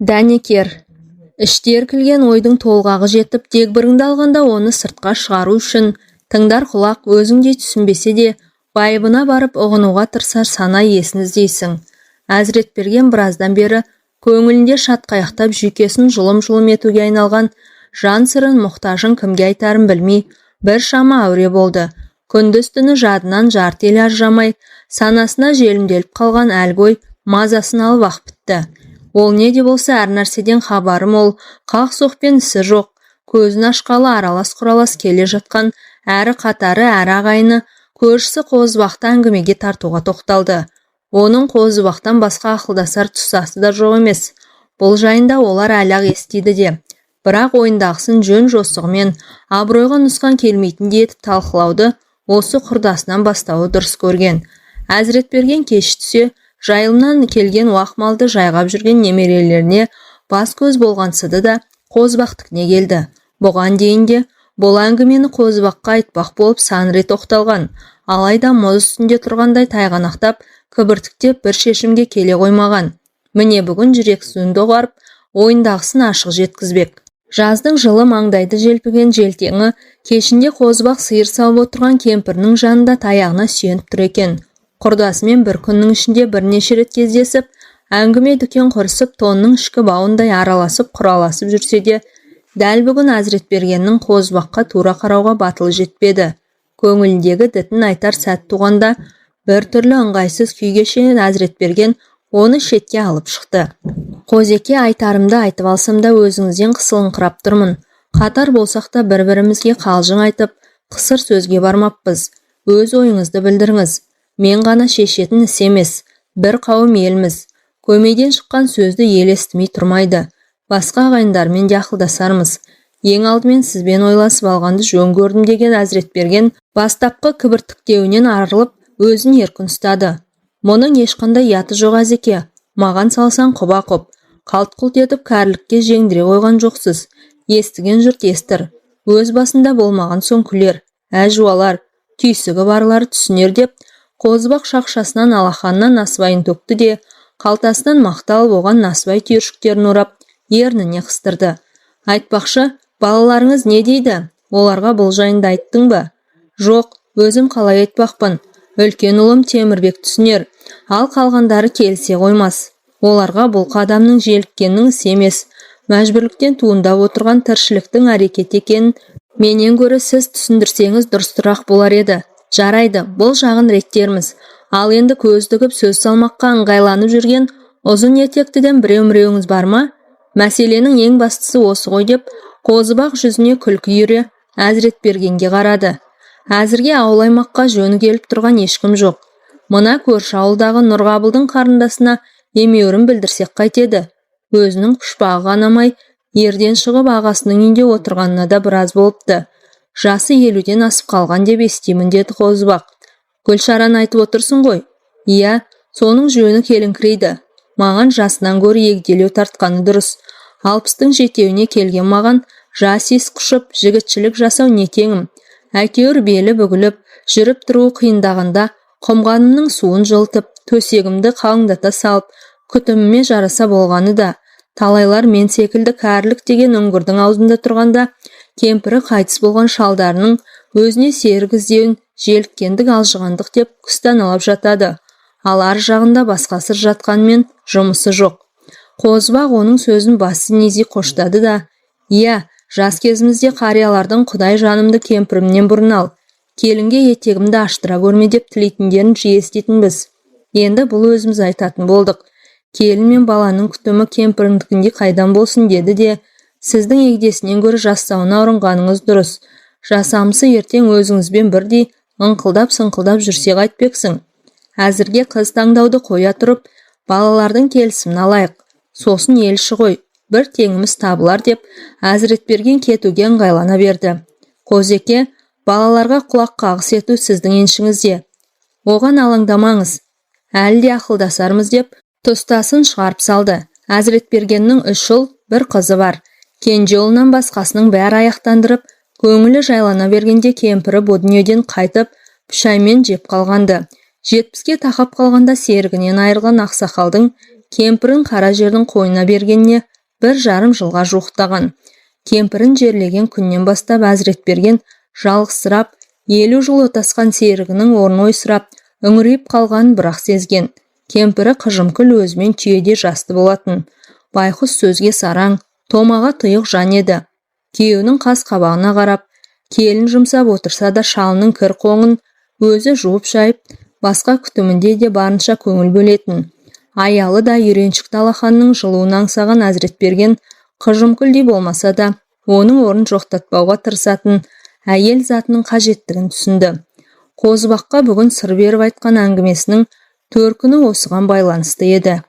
Дәнекер. Іште іркілген ойдың толғағы жетіп, дегбіріңді алғанда оны сыртқа шығару үшін тыңдар құлақ өзіңдей түсінбесе де, байыбына барып ұғынуға тырысар сана иесін іздейсің. Әзіретберген біраздан бері көңілінде шатқаяқтап жүйкесін жұлым-жұлым етуге айналған жан сырын мұқтажын кімге айтарын білмей, бір шама әуре болды. Күндіз-түні жадынан жарты елі ажырамай, санасына желімделіп қалған әлгі ой мазасын алып ақ бітті. Ол не де болса әр нәрседен хабары мол, қақ-соқпен ісі жоқ, көзін ашқалы аралас-құралас келе жатқан әрі қатары әрі ағайыны көршісі Қозыбақты әңгімеге тартуға тоқталды. Оның Қозыбақтан басқа ақылдасар тұсасы да жоқ емес. Бұл жайында олар әлі-ақ естиді де. Бірақ ойындағысын жөн жосығымен абыройға нұсқан келмейтіндей етіп талқылауды осы құрдасынан бастауы дұрыс көрген. Әзіретберген кеш түсе, жайылымнан келген уақ малды жайғап жүрген немерелеріне бас көз болғансыды да Қозыбақтікіне келді. Бұған дейін де бұл әңгімені Қозыбаққа айтпақ болып сан рет тоқталған. Алайда мұз үстінде тұрғандай тайғанақтап, кібіртіктеп бір шешімге келе қоймаған. Міне бүгін жүрек суын доғарып, ойындағысын ашық жеткізбек. Жаздың жылы маңдайды желпіген желтеңі кешінде Қозыбақ сиыр сауып отырған кемпірінің жанында таяғына сүйеніп тұр екен. Құрдасымен бір күннің ішінде бірнеше рет кездесіп, әңгіме дүкен құрысып, тонның ішкі бауындай араласып, құраласып жүрсе де, дәл бүгін Әзіретбергеннің Қозыбаққа тура қарауға батылы жетпеді. Көңіліндегі дітін айтар сәт туғанда, бір түрлі ыңғайсыз күй кешкен Әзіретберген оны шетке алып шықты. Қозеке, айтарымды айтып алсам да өзіңізден қысылыңқырап тұрмын. Қатар болсақ та бір-бірімізге қалжың айтып, қысыр сөзге бармаппыз. Өз ойыңызды білдіріңіз. Мен ғана шешетін іс емес, бір қауым елміз. Көмейден шыққан сөзді ел естімей тұрмайды. Басқа ағайындармен де ақылдасармыз. Ең алдымен сізбен ойласып алғанды жөн көрдім деген Әзіретберген бастапқы кібіртіктеуінен арылып, өзін еркін ұстады. Мұның ешқандай яты жоқ Әзеке. Маған салсан құба-құп. Қалт-құлт етіп кәрілікке жеңдіре қойған жоқсыз. Естіген жұрт естір. Өз басында болмаған соң күлер. Әжуалар, түйсігі барлар түсінер деп, Қозыбақ шақшасынан алақанынан насыбайын төкті де, қалтасынан мақталып оған насыбай түйіршіктерін орап, ерніне қыстырды. Айтпақшы, балаларыңыз не дейді? Оларға бұл жайында айттың ба? Жоқ, өзім қалай айтпақпын. Үлкен ұлым Темірбек түсінер, ал қалғандары келсе қоймас. Оларға бұл қадамның желіккеннің іс емес, мәжбүрліктен туындап отырған тіршіліктің әрекет екенін менен гөрі сіз түсіндірсеңіз дұрыстырақ болар еді. Жарайды, бұл жағын реттерміз. Ал енді көз тігіп сөз салмаққа ыңғайланып жүрген ұзын етектіден біреу-міреуіңіз бар ма? Мәселенің ең бастысы осы ғой деп, Қозыбақ жүзіне күлкі үйіре Әзіретбергенге қарады. Әзірге ауыл аймаққа жөні келіп тұрған ешкім жоқ. Мына көрші ауылдағы Нұрғабылдың қарындасына емеурін білдірсек қайтеді. Өзінің пұшпағы қанамай, ерден шығып ағасының үйінде отырғанына да біраз болыпты. Жасы 50-ден асып қалған деп естимін деді Қозыбақ. Гүлшаран айтып отырсын ғой. Иә, соның жөні келіңкірейді. Маған жасынан гөрі егделеу тартқаны дұрыс. 60-тың жетеуіне келген маған жас ес құшып, жігітшілік жасау не теңім. Әйтеуір белі бүгіліп, жүріп тұруы қиындағанда, құмғанымның суын жылтып, төсегімді қалыңдата салып, күтіміме жараса болғаны да, талайлар мен секілді кәрілік деген үңгірдің аузында тұрғанда, кемпірі қайтыс болған шалдарының өзіне серік іздеуін желіккендік алжығандық деп күстаналап жатады. Ал ар жағында басқа сыр жатқанмен жұмысы жоқ. Қозыбақ оның сөзін басын ези қоштады да, иә, жас кезімізде қариялардың құдай жанымды кемпірімнен бұрын ал, келінге етегімді аштыра көрме деп тілейтіндерін жиі еститінбіз. Енді бұл өзіміз айтатын болдық. Келін мен баланың күтімі кемпіріңдікінде қайдан болсын деді де, сіздің егдесінен гөрі жастауына ұрынғаныңыз дұрыс. Жасамысы ертең өзіңізбен бірдей ыңқылдап-сыңқылдап жүрсе қайтпексің. Әзірге қыз таңдауды қоя тұрып, балалардың келісімін алайық. Сосын елші ғой, бір теңіміз табылар деп, Әзіретберген кетуге ыңғайлана берді. Қозеке, балаларға құлақ қағыс ету сіздің еншіңізде. Оған алаңдамаңыз. Әлі де ақылдасармыз деп, тұстасын шығарып салды. Әзіретбергеннің 3 ұл, бір қызы бар. Кенже ұлынан басқасының бәрі аяқтандырып, көңілі жайлана бергенде кемпірі бұл дүниеден қайтып, пішаймен жеп қалғанды. 70-ке тақап қалғанда серігінен айырылған ақсақалдың кемпірін қара жердің қойнына бергеніне 1,5 жылға жуықтаған. Кемпірін жерлеген күннен бастап Әзіретберген жалғызсырап, 50 жыл отасқан серігінің орны ойсырап, үңірейіп қалғанын бірақ сезген. Кемпірі қыжымкүл өзімен түйеде жасты болатын. Байқұс сөзге сараң, томаға тұйық жан еді. Күйеуінің қас қабағына қарап, келін жұмсап отырса да шалының кір қоңын өзі жуып шайып, басқа күтімінде де барынша көңіл бөлетін. Аялы да үйреншікті алақанның жылуын аңсаған Әзіретберген қыжымкүлдей болмаса да, оның орнын жоқтатпауға тырысатын әйел затының қажеттігін түсінді. Қозыбаққа бүгін сыр беріп айтқан әңгімесінің төркіні осыған байланысты еді.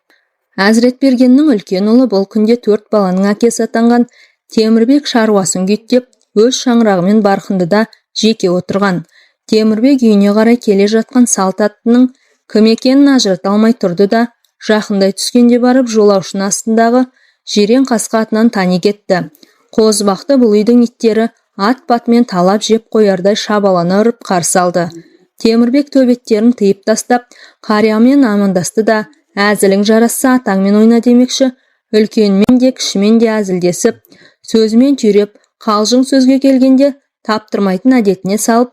Әзіретбергеннің үлкен ұлы бұл күнде 4 баланың әкесі атанған Темірбек шаруасын күйттеп, өз шаңырағымен Бархындыда жеке отырған. Темірбек үйіне қарай келе жатқан салт аттының кім екенін ажырата алмай тұрды да, жақындай түскенде барып жолаушының астындағы жирен қасқа атынан тани кетті. Қозыбақты бұл үйдің иттері ат-батымен талап жеп қоярдай шабалана ұрып қарсы алды. Темірбек төбеттерін тыйып тастап, қариямен амандасты да, әзілің жарасса атаңмен ойна демекші, үлкенмен де кішімен де әзілдесіп, сөзімен түйреп, қалжың сөзге келгенде таптырмайтын әдетіне салып,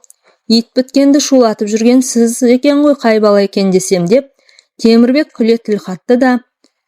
ит біткенді шулатып жүрген сіз екен ғой, қай бала екен десем деп, Темірбек күле тіл қатты да,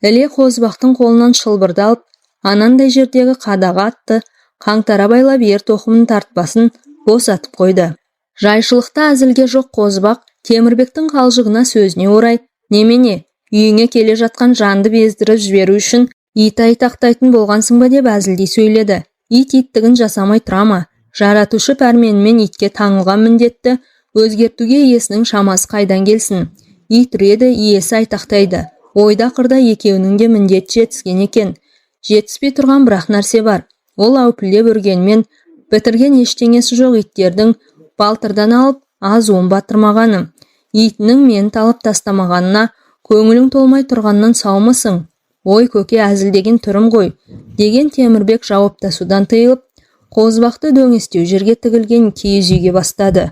іле Қозыбақтың қолынан шылбырды алып, анандай жердегі қадаға атты, қаңтара байлап ер тоқымын тартпасын босатып қойды. Жайшылықта әзілге жоқ Қозыбақ Темірбектің қалжығына сөзіне орай, немене, үйіңе келе жатқан жанды бездіріп жіберу үшін ит айтақтайтын болғансың ба деп әзілдей сөйледі. Ит иттігін жасамай тұра ма? Жаратушы пәрменімен итке таңылған міндетті өзгертуге иесінің шамасы қайдан келсін? Ит үреді, иесі айтақтайды. Ойда қырда екеуінің де міндет жетіскен екен. Жетіспей тұрған бірақ нәрсе бар. Ол әупілдеп үргенмен бітірген ештеңесі жоқ иттердің балтырдан алып азуын батырмағаны. Итінің мені талып тастамағанына көңілің толмай тұрғаннан саумысың? Ой көке, әзілдеген түрім ғой, деген Темірбек жауаптасудан тыйылып, Қозыбақты дөңестеу жерге тігілген киіз үйге бастады.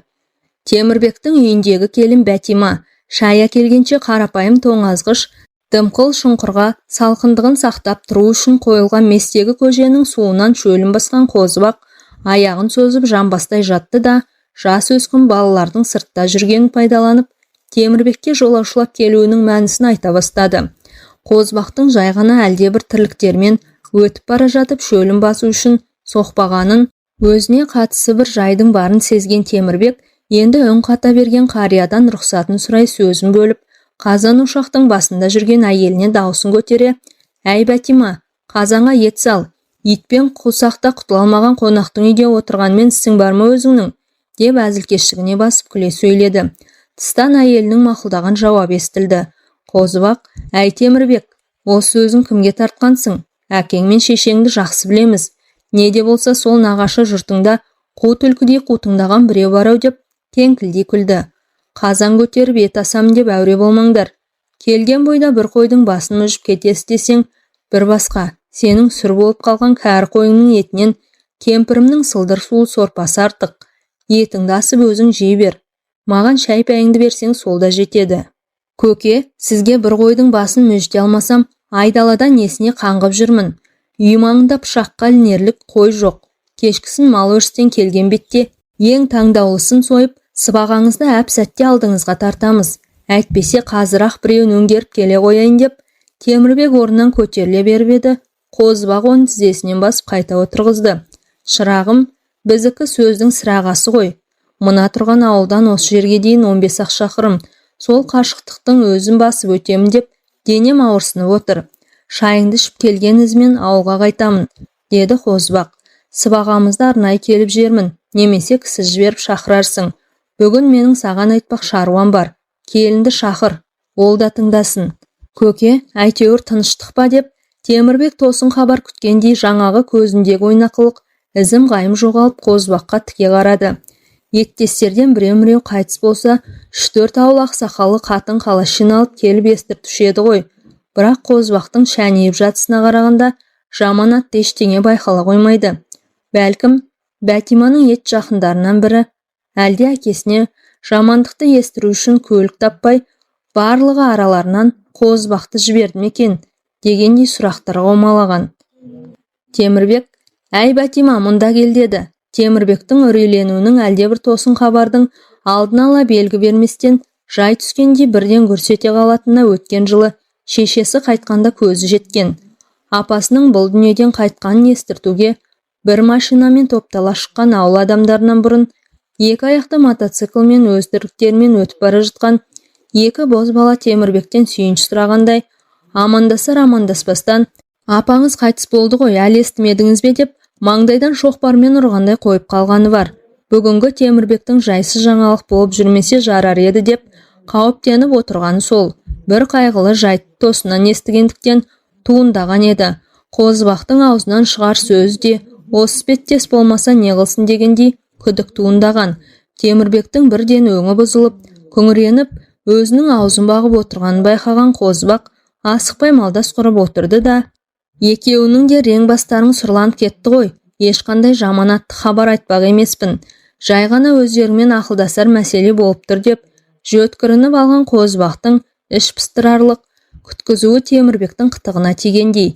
Темірбектің үйіндегі келін Бәтима, шай әкелгенше қарапайым тоңазғыш, дымқыл шұңқырға салқындығын сақтап тұру үшін қойылған местегі көженің суынан шөлін басқан Қозыбақ аяғын созып жамбастай жатты да, жас өскін балалардың сыртта жүргенін пайдаланып, Темірбекке жолаушылап келуінің мәнісін айта бастады. Қозыбақтың жай ғана әлдебір тірліктермен өтіп бара жатып шөлін басу үшін соқпағанын, өзіне қатысы бір жайдың барын сезген Темірбек енді үн қата берген қариядан рұқсатын сұрай сөзін бөліп, қазан ошақтың басында жүрген әйеліне даусын көтере, «Әй Бәтима, қазанға ет сал, итпен қусақта құтыла алмаған қонақтың үйде отырғанмен ісің бар ма өзіңнің?» деп әзілкештігіне басып күле сөйледі. Тыстан әйелінің мақұлдаған жауап естілді. Қозыбақ, «Әй Темірбек, осы сөзің кімге тартқансың? Әкең мен шешеңді жақсы білеміз. Не де болса сол нағашы жұртыңда қу түлкідей қутыңдаған біреу бар ау» деп кеңкілдей күлді. «Қазан көтеріп ет асам деп әуре болмаңдар. Келген бойда бір қойдың басын мүжіп кетесі десең, бір басқа, сенің сүр болып қалған кәрі қойыңның етінен кемпірімнің сылдыр сулы сорпасы артық. Етіңді асып өзің жей бер. Маған шай пәйіңді берсең сол да жетеді. Көке, сізге бір қойдың басын мүжте алмасам, айдаладан несіне қаңғып жүрмін. Үй маңында пышаққа ілінерлік қой жоқ. Кешкісін мал өрістен келген бетте ең таңдаулысын сойып, сыбағаңызды әп сәтте алдыңызға тартамыз. Әйтпесе қазір-ақ біреуін өңгеріп келе қояйын деп, Темірбек орнынан көтеріле беріп еді, Қозыбақ оның тізесінен басып қайта отырғызды. «Шырағым, біздікі сөздің сірағасы ғой. Мына тұрған ауылдан осы жерге дейін 15 шақырым. Сол қашықтықтың өзін басып өтемін деп, денем ауырсынып отыр. Шайыңды ішіп келген ізімен ауылға қайтамын», деді Қозыбақ. «Сыбағамызды арнай келіп жермін, немесе кісі жіберіп шақырарсың. Бүгін менің саған айтпақ шаруам бар. Келінді шақыр, ол да тыңдасын». «Көке, әйтеуір тыныштық па?» деп, Темірбек тосын хабар күткендей жаңағы көзіндегі ойнақылық, ізім қайым жоғалып Қозыбаққа тіке қарады. Еттестерден біреу-міреу қайтыс болса, 3-4 ауыл ақсақалы қатын қалаш жиналып келіп естіртуші еді ғой. Бірақ Қозыбақтың шәнейіп жатысына қарағанда жаман атты ештеңе байқала қоймайды. Бәлкім, Бәтиманың ет жақындарынан бірі, әлде әкесіне жамандықты естіру үшін көлік таппай, барлығы араларынан Қозыбақты жіберді ме екен дегендей сұрақтар қаумалаған. Темірбек: «Әй Бәтима, мұнда кел» деді. Темірбектің үрейленуінің әлдебір тосын хабардың алдын ала белгі берместен жай түскенде бірден көрсете қалатынына өткен жылы шешесі қайтқанда көзі жеткен. Апасының бұл дүниеден қайтқанын естіртуге бір машинамен топтала шыққан ауыл адамдарынан бұрын екі аяқты мотоциклмен өз тірліктерімен өтіп бара жатқан екі боз бала Темірбектен сүйінші сұрағандай, амандасар амандаспастан: «Апаңыз қайтыс болды ғой, әлі естімедіңіз бе?» деп маңдайдан шоқпармен ұрғандай қойып қалғаны бар. Бүгінгі Темірбектің жайсыз жаңалық болып жүрмесе жарар еді деп қауіптеніп отырғаны сол. Бір қайғылы жайтты тосынан естігендіктен туындаған еді. Қозыбақтың аузынан шығар сөз де осы іспеттес болмаса не қылсын дегендей күдік туындаған. Темірбектің бірден өңі бұзылып, күңіреніп, өзінің аузын бағып отырғанын байқаған Қозыбақ асықпай малдас құрып отырды да: «Екеуінің де рең бастарың сұрланып кетті ғой. Ешқандай жаманатты хабар айтпақ емеспін. Жай ғана өздерімен ақылдасар мәселе болып тұр» деп жөткірініп алған Қозыбақтың іш пыстырарлық күткізуі Темірбектің қытығына тигендей.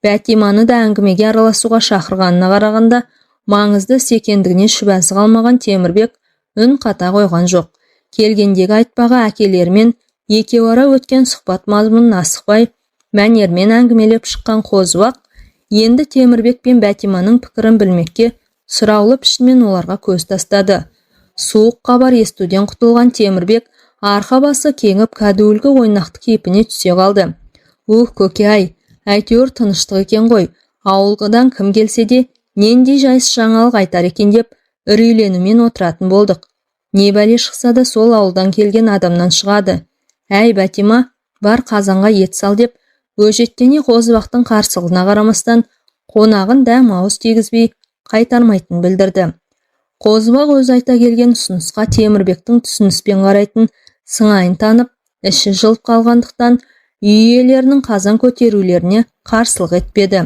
Бәтиманы да әңгімеге араласуға шақырғанына қарағанда маңызды секендігіне шүбәсі қалмаған Темірбек үн қата қойған жоқ. Келгендегі айтпаға әкелермен екеуара өткен сұхбат мазмұнын асықпай мәнермен әңгімелеп шыққан Қозыбақ енді Темірбек пен Бәтиманың пікірін білмекке сұраулы пішінмен оларға көз тастады. Суық хабар естуден құтылған Темірбек арқа басы кеңіп кәдуілгі ойнақты кейпіне түсе қалды. Көке-ай, әйтеуір тыныштық екен ғой. Ауылғыдан кім келсе де нендей жайсыз жаңалық айтар екен деп үрейленумен отыратын болдық. Не бәле шықса да сол ауылдан келген адамнан шығады. Әй Бәтима, бар қазанға ет сал деп өжеттене Қозыбақтың қарсылығына қарамастан қонағын дәм ауыз тигізбей қайтармайтын білдірді. Қозыбақ өз айта келген ұсынысқа Темірбектің түсініспен қарайтын сыңайын танып, іші жылып қалғандықтан үй иелерінің қазан көтерулеріне қарсылық етпеді.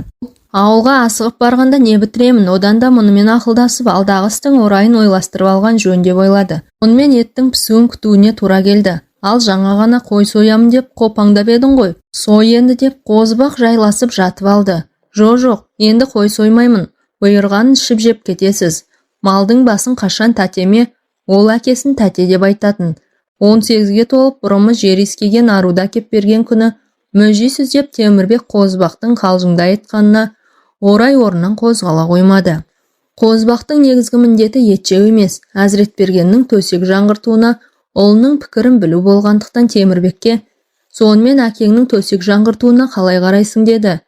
Ауылға асығып барғанда не бітіремін, одан да мұнымен ақылдасып алдағы істің орайын ойластырып алған жөн деп ойлады. Мұнымен еттің пісуін күтуіне тура келді. Ал жаңа ғана қой соямын деп қопаңдап едің ғой. Сой енді деп Қозыбақ жайласып жатып алды. Жоқ, енді қой соймаймын. Бұйырғанын ішіп жеп кетесіз. Малдың басын қашан тәтеме, ол әкесін тәте деп айтатын. 18-ге толып бұрымы жер иіскеген аруда кеп берген күні мүжисіз деп Темірбек Қозыбақтың қалжыңдай айтқанына орай орнынан қозғала қоймады. Қозыбақтың негізгі міндеті ет жеу емес, Әзіретбергеннің төсек жаңғыртуына ұлының пікірін білу болғандықтан Темірбекке: «Сонымен әкеңнің төсек жаңғыртуына қалай қарайсың?» деді.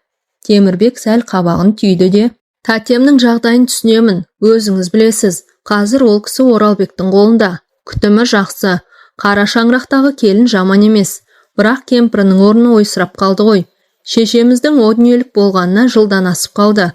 Темірбек сәл қабағын түйді де: «Тәтемнің жағдайын түсінемін, өзіңіз білесіз. Қазір ол кісі Оралбектің қолында. Күтімі жақсы. Қара шаңырақтағы келін жаман емес. Бірақ кемпірінің орны ойсырап қалды ғой. Шешеміздің о дүниелік болғанына жылдан асып қалды.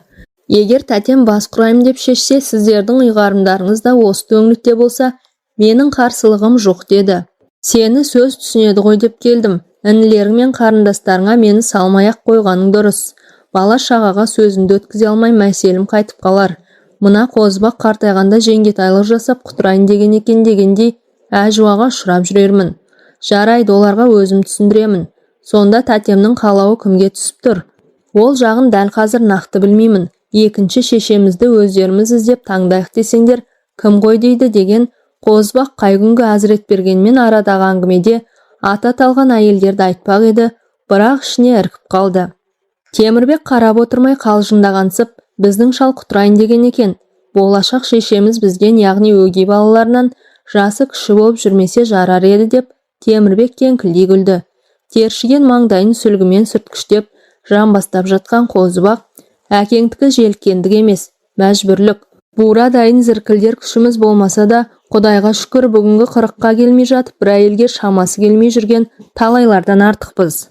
Егер тәтем бас құрайым деп шешсе, сіздердің ұйғарымдарыңыз да осы төңлікте болса, менің қарсылығым жоқ» деді. «Сені сөз түсінеді ғой деп келдім. Інілерің мен қарындастарыңа мені салмай-ақ қойғаның дұрыс. Бала шағаға сөзімді өткізе алмай мәселім қайтып қалар. Мына Қозыбақ қартайғанда жеңгетайлық жасап құтырайын деген екен дегендей әжуаға ұшырап жүрермін. Жарайды, оларға өзім түсіндіремін. Сонда тәтемнің қалауы кімге түсіп тұр? Ол жағын дәл қазір нақты білмеймін. Екінші шешемізді өздеріміз іздеп таңдайық десеңдер, кім ғой дейді» деген Қозыбақ қай күнгі Әзіретбергенмен арадағы әңгімеде аты аталған әйелдерді айтпақ еді, бірақ ішіне іркіп қалды. Темірбек қарап отырмай қалжыңдағансып: «Біздің шал құтырайын деген екен. Болашақ шешеміз бізден, яғни өгей балаларынан жасы кіші болып жүрмесе жарар еді» деп Темірбек кеңкілдей күлді. Тершіген маңдайын сүлгімен сүрткіштеп жамбастап жатқан Қозыбақ: «Әкеңдікі желіккендік емес, мәжбүрлік. Бура дайын зіркілдер күшіміз болмаса да, Құдайға шүкір бүгінгі 40-қа келмей жатып бір әйелге шамасы келмей жүрген талайлардан артықпыз.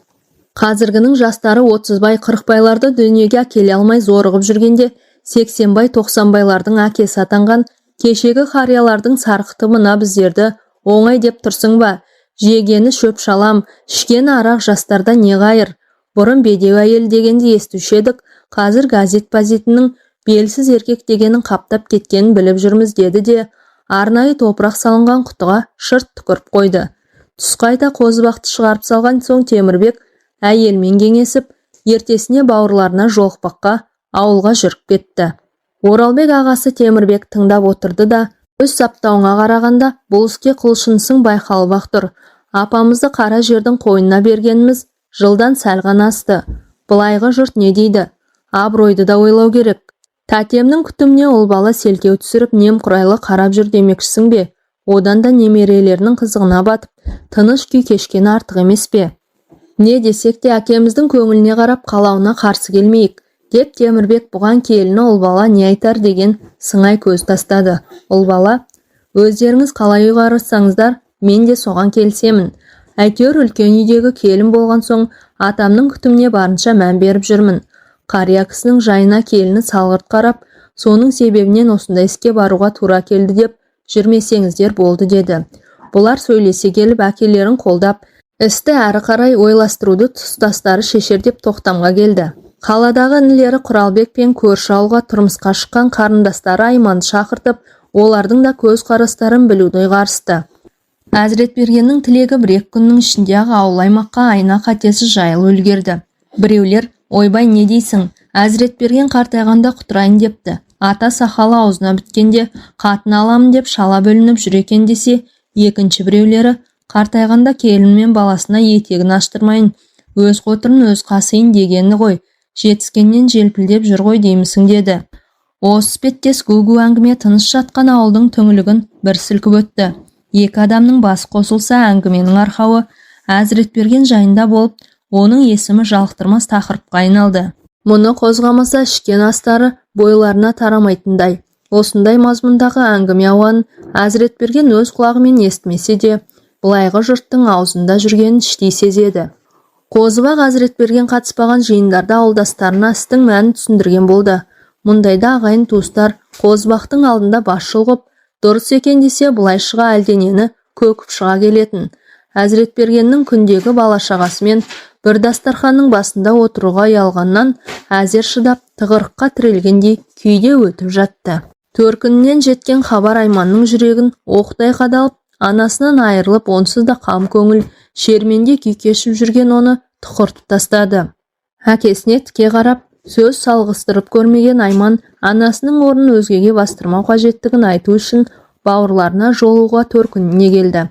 Қазіргінің жастары 30 бай 40 байларды дүниеге әкеле алмай зорығып жүргенде, 80 бай 90 байлардың әкесі атанған кешегі қариялардың сарқыты мына біздерді оңай деп тұрсың ба? Жегені шөп шалам, ішкені арақ жастарда не ғайыр? Бұрын бедеу әйел дегенде естуші едік, қазір газет-пазетінің белсіз еркек дегенін қаптап кеткенін біліп жүрміз» деді де арнайы топырақ салынған құтыға шырт түкіріп қойды. Түс қайта Қозыбақты шығарып салған соң Темірбек әйелмен кеңесіп, ертесіне бауырларына жолықпаққа ауылға жүріп кетті. Оралбек ағасы Темірбек тыңдап отырды да, өз саптауыңа қарағанда бұл іске құлшынысың байқалып-ақ тұр. Апамызды қара жердің қойнына бергеніміз жылдан сәл ғана асты. Былайғы жұрт не дейді? Абыройды да ойлау керек. Тәтемнің күтіміне ол бала селкеу түсіріп немқұрайлы қарап жүр демекшісің бе? Одан да немерелерінің қызығына батып, тыныш күй кешкені артық емес пе? Не десек те әкеміздің көңіліне қарап қалауына қарсы келмейік, деп Темірбек бұған келіні ол бала не айтар деген сыңай көз тастады. Ол бала, өздеріңіз қалай ұйғарыссаңыздар, мен де соған келісемін. Әйтеуір үлкен үйдегі келін болған соң атамның күтіміне барынша мән беріп жүрмін. Қария кісінің жайына келіні салғырт қарап, соның себебінен осындай іске баруға тура келді деп жүрмесеңіздер болды деді. Бұлар сөйлесе келіп әкелерін қолдап, істі әрі қарай ойластыруды тұстастары шешер деп тоқтамға келді. Қаладағы інілері Құралбек пен көрші ауылға тұрмысқа шыққан қарындастары Айманды шақыртып, олардың да көз қарастарын білуді ұйғарысты. Әзіретбергеннің тілегі бір-екі күннің ішінде ауыл аймаққа айна қатесі жайылып үлгерді. Біреулер, ойбай не дейсің, Әзіретберген қартайғанда құтырайын депті. Ата сақалы аузына біткенде қатын аламын деп шала бөлініп жүр екен десе, екінші біреулері қартайғанда келін мен баласына етегін аштырмайын, өз қотырын өз қасыйын дегені ғой, жетіскеннен желпілдеп жүр ғой деймісің деді. Осы іспеттес гу-гу әңгіме тыныш жатқан ауылдың түңлігін бір сілкіп өтті. Екі адамның басы қосылса әңгіменің арқауы Әзіретберген жайында болып, оның есімі жалықтырмас тақырыпқа айналды. Мұны қозғамаса ішкен астары бойларына тарамайтындай. Осындай мазмұндағы әңгіме ауанын Әзіретберген өз құлағымен естімесе де, былайғы жұрттың аузында жүргенін іштей сезеді. Қозыбақ Әзіретберген қатыспаған жиындарда ауылдастарына істің мәнін түсіндірген болды. Мұндайда ағайын туыстар Қозыбақтың алдында басшыл ғып, дұрыс екен десе былай шыға әлденені көкіп шыға келетін. Әзіретбергеннің күндегі бала-шағасымен бір дастарханның басында отыруға ұялғаннан әзер шыдап тығырыққа тірелгендей күйде өтіп жатты. Төркінінен жеткен хабар Айманның жүрегін оқтай қадалып, анасынан айырылып онсыз да қам көңіл шерменде күй кешіп жүрген оны тұқыртып тастады. Әкесіне тіке қарап, сөз салғыстырып көрмеген Айман анасының орнын өзгеге бастырмау қажеттігін айту үшін бауырларына жолуға төркініне келді.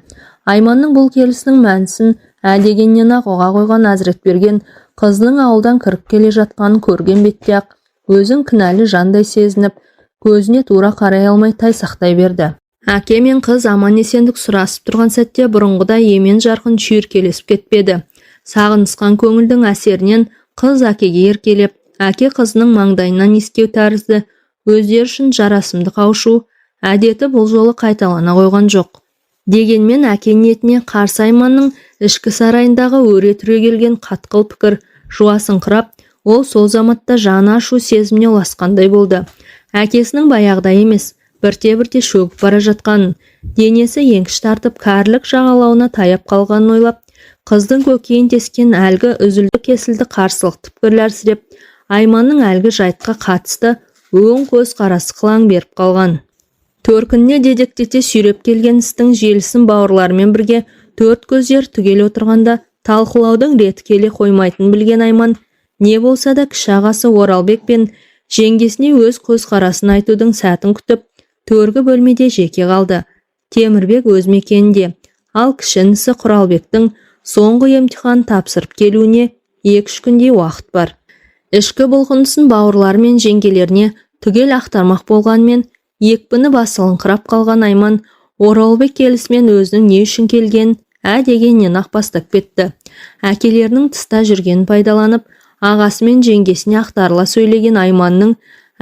Айманның бұл келісінің мәнісін әдегеннен ақ оға қойған Әзіретберген қызының ауылдан кіріп келе жатқанын көрген бетте-ақ өзін кінәлі жандай сезініп, көзіне тура қарай алмай тайсақтай берді. Әке мен қыз аман-есендік сұрасып тұрған сәтте бұрынғыдай емен жарқын шүйіркелесіп кетпеді. Сағынысқан көңілдің әсерінен қыз әкеге еркелеп, әке қызының маңдайынан иіскеу тәрізді өздері үшін жарасымды қауышу әдеті бұл жолы қайталана қойған жоқ. Дегенмен әке ниетіне қарсы Айманның ішкі сарайындағы өре түрегелген қатқыл пікір жуасыңқырап, ол сол заматта жаны ашу сезіміне ұласқандай болды. Әкесінің баяғыдай емес, бірте-бірте шөгіп бара жатқанын, денесі еңкіш тартып кәрілік жағалауына таяп қалғанын ойлап, қыздың көкейін тескен әлгі үзілді-кесілді қарсылықты пікірлер сіреп, Айманның әлгі жайтқа қатысты өң көз қарасы қылаң беріп қалған. Төркініне дедектете сүйреп келген істің желісін бауырларымен бірге төрт көздер түгел отырғанда талқылаудың реті келе қоймайтын білген Айман, не болса да кіші ағасы Оралбек пен жеңгесіне өз көзқарасын айтудың сәтін күтіп, төргі бөлмеде жеке қалды. Темірбек өз мекенінде, ал кіші інісі Құралбектің соңғы емтихан тапсырып келуіне 2-3 күндей уақыт бар. Ішкі бұлқынысын бауырлар мен жеңгелеріне түгел ақтармақ болғанмен, екпіні басылыңқырап қалған Айман Оралбек келісімен өзінің не үшін келген дегеннен ақ бастап кетті. Әкелерінің тыста жүргенін пайдаланып, ағасы мен жеңгесіне ақтарыла сөйлеген Айманның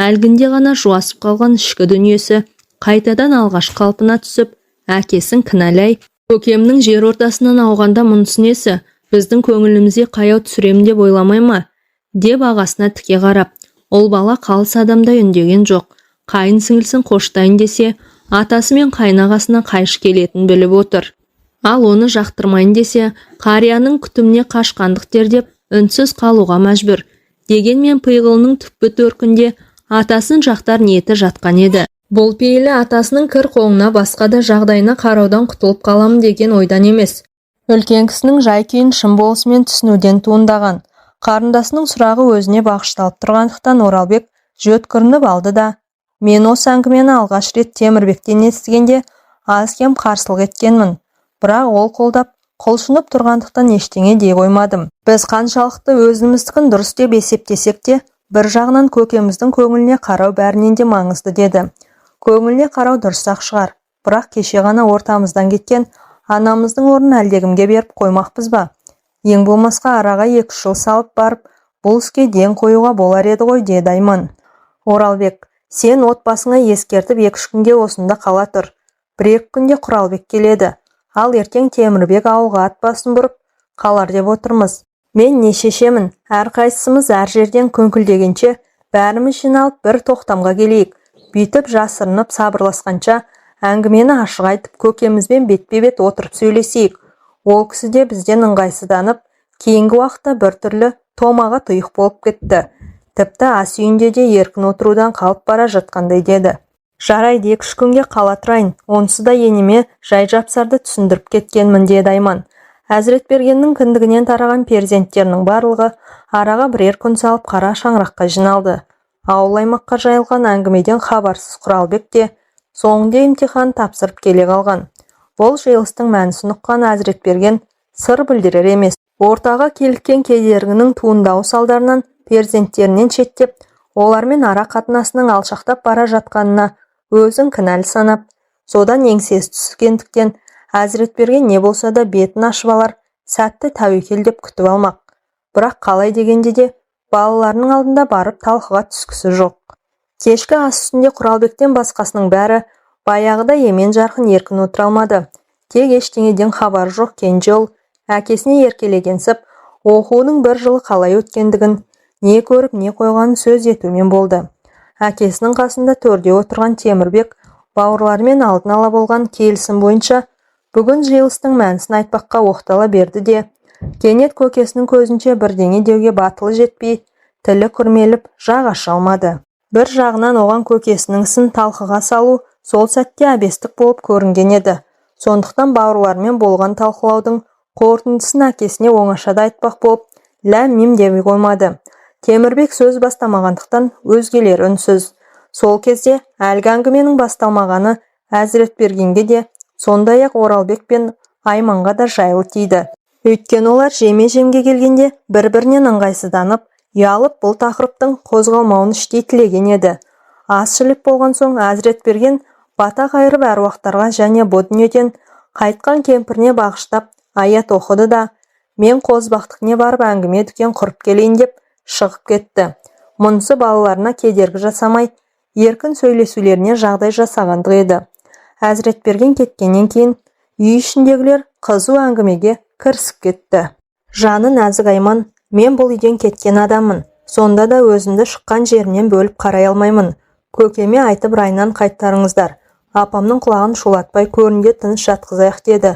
әлгінде ғана жуасып қалған ішкі дүниесі қайтадан алғаш қалпына түсіп, әкесін кінәлай, көкемнің жер ортасынан ауғанда мұнысы несі, біздің көңілімізге қаяу түсірем деп ойламай ма? Деп ағасына тіке қарап, ол бала қалыс адамдай үндеген жоқ. Қайын сіңілсін қоштайын десе, атасы мен қайнағасына қайшы келетін біліп отыр. Ал оны жақтырмайын десе, қарияның күтіміне қашқандық дер деп үнсіз қалуға мәжбүр. Дегенмен пиғылының түпкі төркінде атасын жақтар ниеті жатқан еді. Бұл пейілі атасының кір қоңына басқа да жағдайына қараудан құтылып қаламын деген ойдан емес. Үлкен кісінің жай күйін шын болысымен түсінуден туындаған. Қарындасының сұрағы өзіне бағышталып тұрғандықтан Оралбек жөткірініп алды да. Мен осы әңгімені алғаш рет Темірбектен естігенде аз кем қарсылық еткенмін. Бірақ ол қолдап, құлшынып тұрғандықтан ештеңе дей қоймадым. Біз қаншалықты өзіміздікін дұрыс деп есептесек те, бір жағынан көкеміздің көңіліне қарау бәрінен де маңызды деді. Көңіліне қарау дұрыс-ақ шығар, бірақ кеше ғана ортамыздан кеткен анамыздың орнын әлдекімге беріп қоймақпыз ба? Ең болмасқа араға 2 жыл салып барып, бұл іске ден қоюға болар еді ғой, деді Айман. Оралбек, сен отбасыңа ескертіп 2-3 күнге осында қала тұр. 1-2 күнде Құралбек келеді. Ал ертең Темірбек ауылға ат басын бұрып қалар деп отырмыз. Мен не шешемін, әрқайсымыз әр жерден күңкілдегенше бәріміз жиналып бір тоқтамға келейік. Бүйтіп жасырынып сабырласқанша әңгімені ашық айтып көкемізбен бетпе-бет отырып сөйлесейік. Ол кісі де бізден ыңғайсызданып, кейінгі уақытта біртүрлі томаға тұйық болып кетті. Тіпті ас үйінде де еркін отырудан қалып бара жатқандай деді. Жарайды, 2-3 күнге қала тұрайын, онсыз да енеме жай-жапсарды түсіндіріп кеткенмін, деді Айман. Әзіретбергеннің кіндігінен тараған перзенттерінің барлығы араға 1 күн салып қара шаңыраққа жиналды. Ауыл аймаққа жайылған әңгімеден хабарсыз Құралбек те соңында емтихан тапсырып келе қалған. Бұл жиылыстың мәнісін ұққан Әзіретберген сыр білдірер емес. Ортаға келіккен кедергінің туындауы салдарынан перзенттерінен шеттеп, олармен ара қатынасының алшақтап бара жатқанына өзін кінәлі санап, содан еңсесі түскендіктен Әзіретберген не болса да бетін ашып алар, сәтті тәуекел деп күтіп алмақ. Бірақ қалай дегенде де балаларының алдында барып талқыға түскісі жоқ. Кешкі ас үстінде Құралбектен басқасының бәрі баяғыда емен жарқын еркін отыра алмады. Тек ештеңеден хабары жоқ кенже ұл әкесіне еркелегенсіп, оқуының 1 жылы қалай өткендігін, не көріп не қойғанын сөз етумен болды. Әкесінің қасында төрде отырған Темірбек бауырларымен алдын ала болған келісім бойынша бүгін жиылыстың мәнісін айтпаққа оқтала берді де, кенет көкесінің көзінше бірдеңе деуге батылы жетпей, тілі күрмеліп, жақ аша алмады. Бір жағынан оған көкесінің ісін талқыға салу сол сәтте әбестік болып көрінген еді. Сондықтан бауырлармен болған талқылаудың қорытындысын әкесіне оңашада айтпақ болып, ләм-мим деп қоймады. Темірбек сөз бастамағандықтан өзгелер үнсіз. Сол кезде әлгі әңгіменің басталмағаны Әзіретбергенге де, сондай-ақ Оралбек пен Айманға да жайлы тиді. Өйткені олар жеме-жемге келгенде бір-бірінен ыңғайсызданып, ұялып бұл тақырыптың қозғалмауын іштей тілеген еді. Ас шіліп болған соң Әзіретберген бата қайырып әруақтарға және бұл дүниеден қайтқан кемпіріне бағыштап аят оқыды да, мен қозбақтықне барып әңгіме дүкен құрып келейін деп шығып кетті. Мұнысы балаларына кедергі жасамай, еркін сөйлесулеріне жағдай жасағандық еді. Әзіретберген кеткеннен кейін үй ішіндегілер қызу әңгімеге кірісіп кетті. Жаны нәзік Айман, мен бұл үйден кеткен адаммын. Сонда да өзімді шыққан жерінен бөліп қарай алмаймын. Көкеме айтып райынан қайттарыңыздар. Апамның құлағын шулатпай көрінде тыныш жатқызайық деді.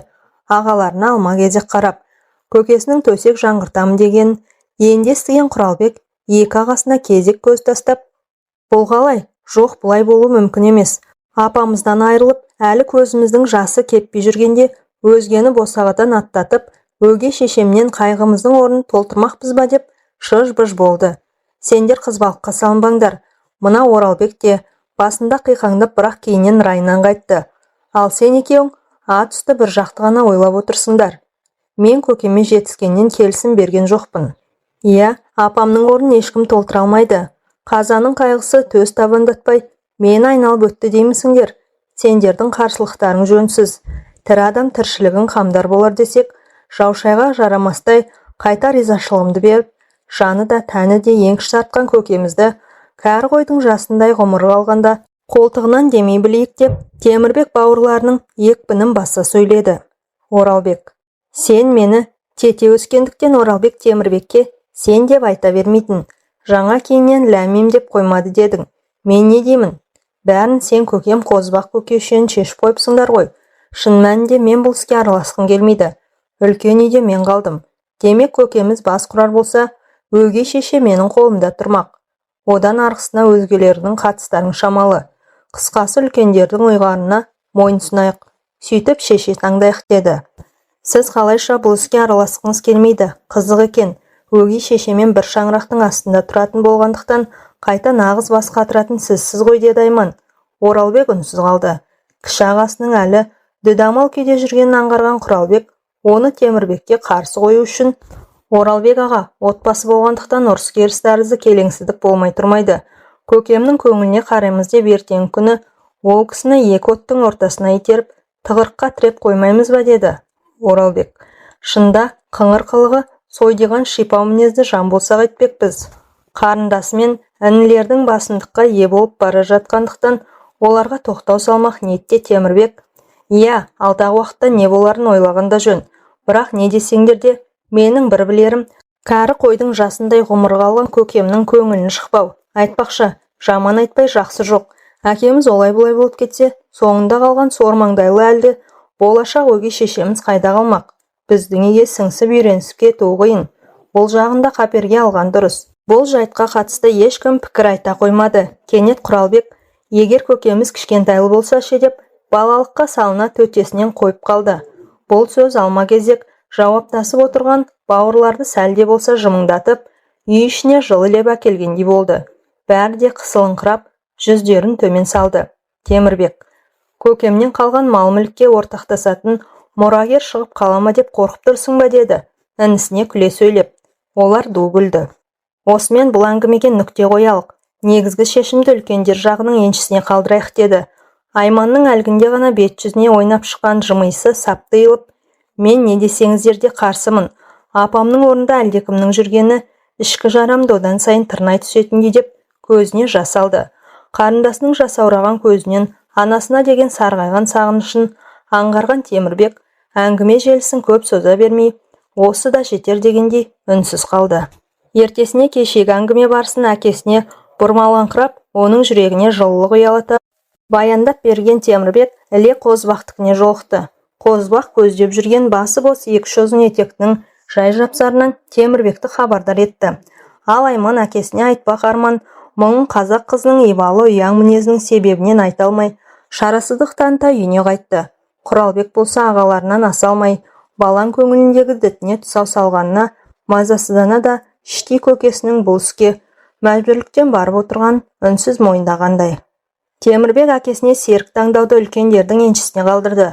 Ағаларына алма кезек қарап. Көкесінің төсек жаңғыртамын деген енді естіген Құралбек екі ағасына кезек көз тастап, бұл қалай? Жоқ, бұлай болу мүмкін емес. Апамыздан айырылып, әлі көзіміздің жасы кеппей жүргенде өзгені босағадан аттатып, өгей шешемнен қайғымыздың орнын толтырмақпыз ба деп шыж-быж болды. Сендер қызбалыққа салынбаңдар. Мына Оралбек те басында қиқаңдап, бірақ кейіннен райынан қайтты. Ал сен екеуің ат үсті бір жақты ғана ойлап отырсыңдар. Мен көкеме жетіскеннен келісім берген жоқпын. Иә, апамның орнын ешкім толтыра алмайды. Қазаның қайғысы төс табандатпай, мені айналып өтті деймісіңдер. Сендердің қарсылықтарың жөнсіз. Тірі адам тіршілігін қамдар болар десек, жаушайға жарамастай қайта ризашылығымды беріп, жаны да тәні де еңкіш тартқан көкемізді кәрі қойдың жасындай ғұмыры алғанда қолтығынан демей білейік деп, Темірбек бауырларының екпінін баса сөйледі. Оралбек, сен мені тете өскендіктен Оралбек Темірбекке сен деп айта бермейтін. Жаңа кейіннен ләмем деп қоймады дедің. Мен не деймін? Бәрін сен көкем қозбақ көкешен шешіп қойыпсыңдар ғой. Шын мәнінде мен бұл іске араласқым келмейді. Үлкен үйде мен қалдым. Демек көкеміз бас құрар болса, өгей шеше менің қолымда тұрмақ. Одан арғысына өзгелердің қатыстарың шамалы. Қысқасы үлкендердің ұйғарына мойынсұнайық. Сөйтіп шеше таңдайық деді. Сіз қалайша бұл іске араласқыңыз келмейді. Қызық екен. Өгей шешемен бір шаңырақтың астында тұратын болғандықтан Қайта нағыз бас қатыратын сізсіз ғой, деді Айман. Оралбек үнсіз қалды. Кіші ағасының әлі дүдамал күйде жүргенін аңғарған Құралбек оны Темірбекке қарсы қою үшін: Оралбек аға, отбасы болғандықтан ұрыс керіс тәрізді келеңсіздік болмай тұрмайды. Көкемнің көңіліне қараймыз деп ертеңгі күні ол кісіні екі оттың ортасына итеріп, тығырыққа тіреп қоймаймыз ба, деді Оралбек. Шында қыңыр қылығы сойдиған шипау мінезді жан болса қайтпекпіз. Қарындасы мен інілердің басындыққа ие болып бара жатқандықтан оларға тоқтау салмақ ниетте Темірбек: Иә, алдағы уақытта не боларын ойлағанда жөн. Бірақ не десеңдер де, менің бір білерім, кәрі қойдың жасындай ғұмыр қалған көкемнің көңілін шықпау. Айтпақшы, жаман айтпай жақсы жоқ. Әкеміз олай-бұлай болып кетсе, соңында қалған сормаңдайлы әлде болашақ өгей шешеміз қайда қалмақ? Біздің үйге сіңсіп үйренісіп кетуі қиын. Бұл жағында қаперге алған дұрыс. Бұл жайтқа қатысты ешкім пікір айта қоймады. Кенет Құралбек: Егер көкеміз кішкентайлы болса ше деп, балалыққа салына төтесінен қойып қалды. Бұл сөз алма-кезек жауаптасып отырған бауырларды сәлде болса жымыңдатып, үй ішіне жылы леп әкелгендей болды. Бәрі де қысылыңқырап, жүздерін төмен салды. Темірбек: Көкемнен қалған мал-мүлікке ортақтасатын мұрагер шығып қалама деп қорқып тұрсың ба, деді інісіне күле сөйлеп. Олар ду күлді. Осымен бұл әңгімеге нүкте қоялық. Негізгі шешімді үлкендер жағының еншісіне қалдырайық, деді. Айманның әлгінде ғана бет жүзіне ойнап шыққан жымиысы саптыйылып: Мен не десеңіздер де қарсымын. Апамның орнында әлдекімнің жүргені ішкі жарамды одан сайын тырнай түсетіндей деп көзіне жас алды. Қарындасының жасаураған көзінен анасына деген сарғайған сағынышын аңғарған Темірбек әңгіме желісін көп соза бермей, осы да жетер дегендей үнсіз қалды. Ертесіне кешегі әңгіме барысын әкесіне бұрмалаңқырап, оның жүрегіне жылылық ұялата баяндап берген Темірбек іле Қозыбақтікіне жолықты. Қозыбақ көздеп жүрген басы бос екі ұзын етектің жай жапсарынан Темірбекті хабардар етті. Ал Айман әкесіне айтпақ арман мұңын қазақ қызының ибалы ұяң мінезінің себебінен айта алмай, шарасыздық таныта үйіне қайтты. Құралбек болса ағаларынан аса алмай, балаң көңіліндегі дітіне тұсау салғанына мазасыздана да іштей көкесінің бұл іске мәжбүрліктен барып отырған үнсіз мойындағандай. Темірбек әкесіне серік таңдауды үлкендердің еншісіне қалдырды.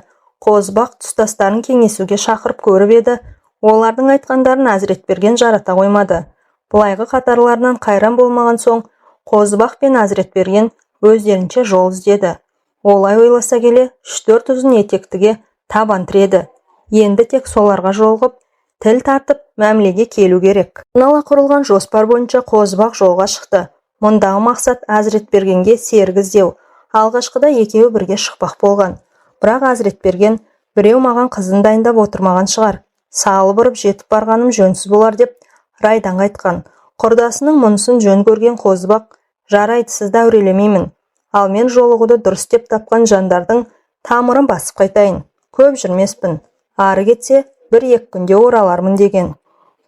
Қозыбақ тұстастарын кеңесуге шақырып көріп еді, олардың айтқандарын Әзіретберген жарата қоймады. Бұлайғы қатарларынан қайран болмаған соң, Қозыбақ пен Әзіретберген өздерінше жол іздеді. Олай ойласа келе, 3-4 ұзын етектіге табан тіреді. Енді тек соларға жолығып, тіл тартып, мәмілеге келу керек. Нала құрылған жоспар бойынша Қозыбақ жолға шықты. Мұндағы мақсат Әзіретбергенге серік іздеу. Алғашқыда екеуі бірге шықпақ болған. Бірақ Әзіретберген біреу маған қызын дайындап отырмаған шығар. Салып ұрып жетіп барғаным жөнсіз болар деп райдан қайтқан. Құрдасының мұнысын жөн көрген Қозыбақ: Жарайды, сізді әурелемеймін. Ал мен жолығуды дұрыс деп тапқан жандардың тамырын басып қайтайын. Көп жүрмеспін. Ары кетсе, 1-2 күнде оралармын деген.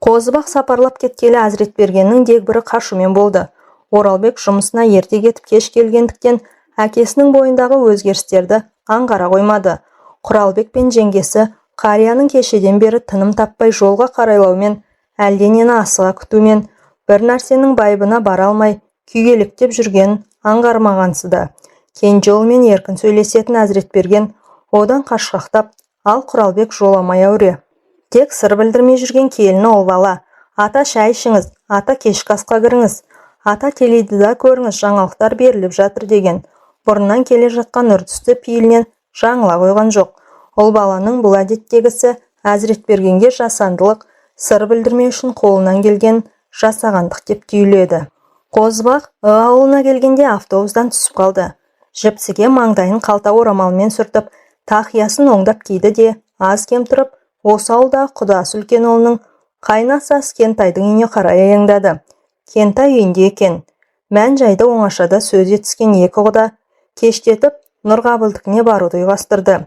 Қозыбақ сапарлап кеткелі Әзіретбергеннің дегбірі қашумен болды. Оралбек жұмысына ерте кетіп кеш келгендіктен әкесінің бойындағы өзгерістерді аңғара қоймады. Құралбек пен жеңгесі қарияның кешеден бері тыным таппай жолға қарайлаумен, әлденені асыға күтумен, бір нәрсенің байыбына бара алмай күйгелектеп жүргенін аңғармағансыды. Кенже ұлмен еркін сөйлесетін Әзіретберген одан қашқақтап, ал Құралбек жоламай әуре. Тек сыр білдірмей жүрген келіні ол бала: Ата шай ішіңіз, ата кешкі асқа кіріңіз, ата теледида көріңіз, жаңалықтар беріліп жатыр деген. Бұрыннан келе жатқан үрдісті пейілінен жаңыла қойған жоқ. Ол баланың бұл әдеттегісі Әзіретбергенге жасандылық, сыр білдірмеу үшін қолынан келген жасағандық деп түйіледі. Қозыбақ ауылына келгенде автобустан түсіп қалды. Жіпсіге маңдайын қалта орамалмен сүртіп, тақиясын оңдап киді де, аз кем тұрып, осы ауылдағы құдасы үлкен ұлының қайнасы Кентайдың үйіне қарай аяңдады. Кентай үйінде екен. Мән жайды оңашада сөз етіскен екі құда кештетіп Нұрғабылдікіне баруды ұйғастырды.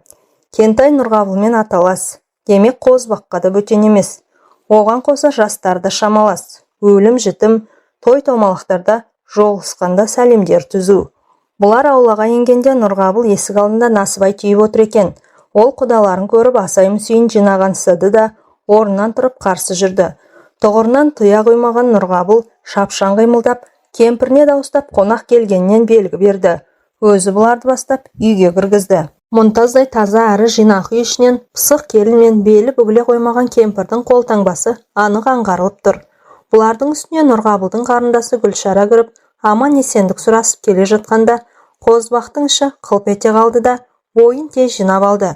Кентай Нұрғабылмен аталас. Демек Қозыбаққа да бөтен емес. Оған қоса жастарды шамалас. Өлім жітім, той томалақтарда жолысқанда сәлемдер түзу. Бұлар аулаға енгенде Нұрғабыл есік алдында насыбай түйіп отыр екен. Ол құдаларын көріп асайым сүйін жинағансыды да орнынан тұрып қарсы жүрді. Тұғырынан тұя қоймаған Нұрғабыл шапшаң қимылдап Кемпіріне дауыстап қонақ келгеннен белгі берді. Өзі бұларды бастап үйге кіргізді. Мұнтаздай таза әрі жинақ үй ішінен пысық келін мен белі бүгіле қоймаған кемпірдің қолтаңбасы анық аңғарылып тұр. Бұлардың үстіне Нұрғабылдың қарындасы Гүлшара кіріп, аман есендік сұрасып келе жатқанда, Қозбақтың іші қылп ете қалды да, ойын тез жинап алды.